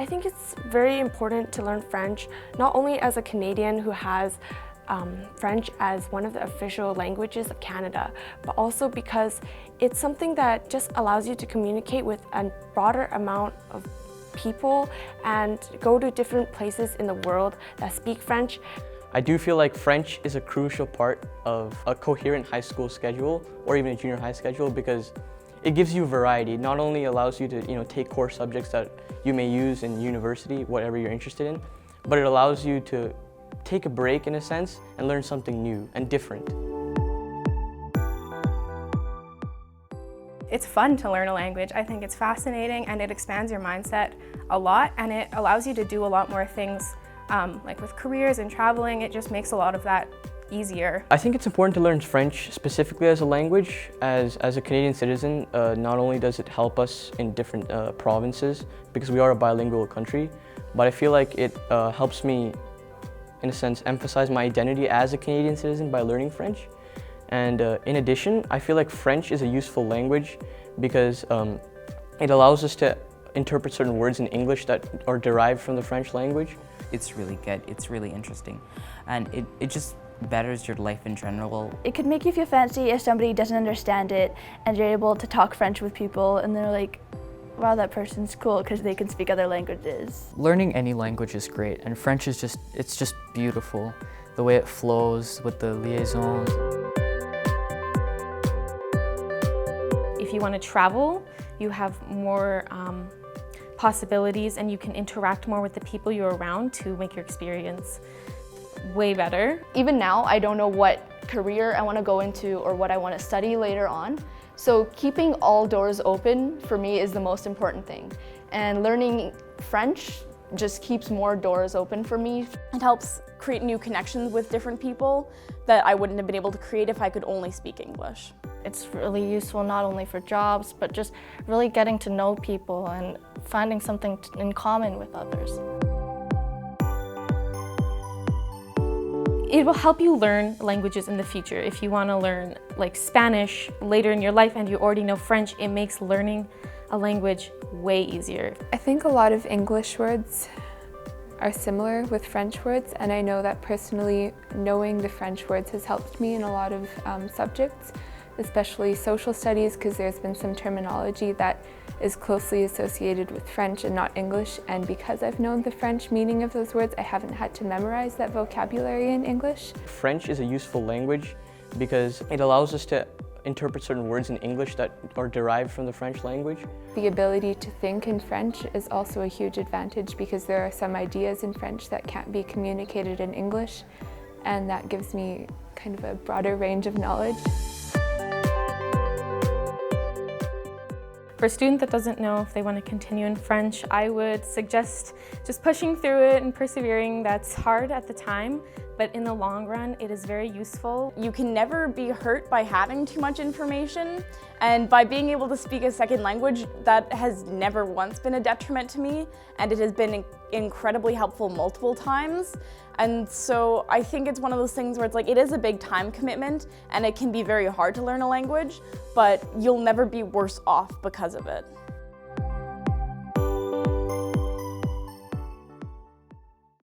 I think it's very important to learn French, not only as a Canadian who has French as one of the official languages of Canada, but also because it's something that just allows you to communicate with a broader amount of people and go to different places in the world that speak French. I do feel like French is a crucial part of a coherent high school schedule or even a junior high schedule because it gives you variety. It not only allows you to take core subjects that you may use in university, whatever you're interested in, but it allows you to take a break in a sense and learn something new and different. It's fun to learn a language. I think it's fascinating and it expands your mindset a lot and it allows you to do a lot more things like with careers and traveling. It just makes a lot of that easier. I think it's important to learn French specifically as a language. As a Canadian citizen, not only does it help us in different provinces because we are a bilingual country, but I feel like it helps me in a sense emphasize my identity as a Canadian citizen by learning French. And in addition, I feel like French is a useful language because it allows us to interpret certain words in English that are derived from the French language. It's really good, it's really interesting, and it just betters your life in general. It could make you feel fancy if somebody doesn't understand it and you're able to talk French with people and they're like, wow, that person's cool because they can speak other languages. Learning any language is great, and French is it's just beautiful. The way it flows with the liaisons. If you want to travel, you have more possibilities and you can interact more with the people you're around to make your experience way better. Even now, I don't know what career I want to go into or what I want to study later on. So keeping all doors open for me is the most important thing. And learning French just keeps more doors open for me. It helps create new connections with different people that I wouldn't have been able to create if I could only speak English. It's really useful not only for jobs, but just really getting to know people and finding something in common with others. It will help you learn languages in the future. If you want to learn like Spanish later in your life and you already know French, it makes learning a language way easier. I think a lot of English words are similar with French words, and I know that personally knowing the French words has helped me in a lot of subjects, especially social studies, because there's been some terminology that is closely associated with French and not English, and because I've known the French meaning of those words, I haven't had to memorize that vocabulary in English. French is a useful language because it allows us to interpret certain words in English that are derived from the French language. The ability to think in French is also a huge advantage because there are some ideas in French that can't be communicated in English, and that gives me kind of a broader range of knowledge. For a student that doesn't know if they want to continue in French, I would suggest just pushing through it and persevering. That's hard at the time, but in the long run, it is very useful. You can never be hurt by having too much information, and by being able to speak a second language, that has never once been a detriment to me, and it has been incredibly helpful multiple times. And so I think it's one of those things where it's like, it is a big time commitment and it can be very hard to learn a language, but you'll never be worse off because of it.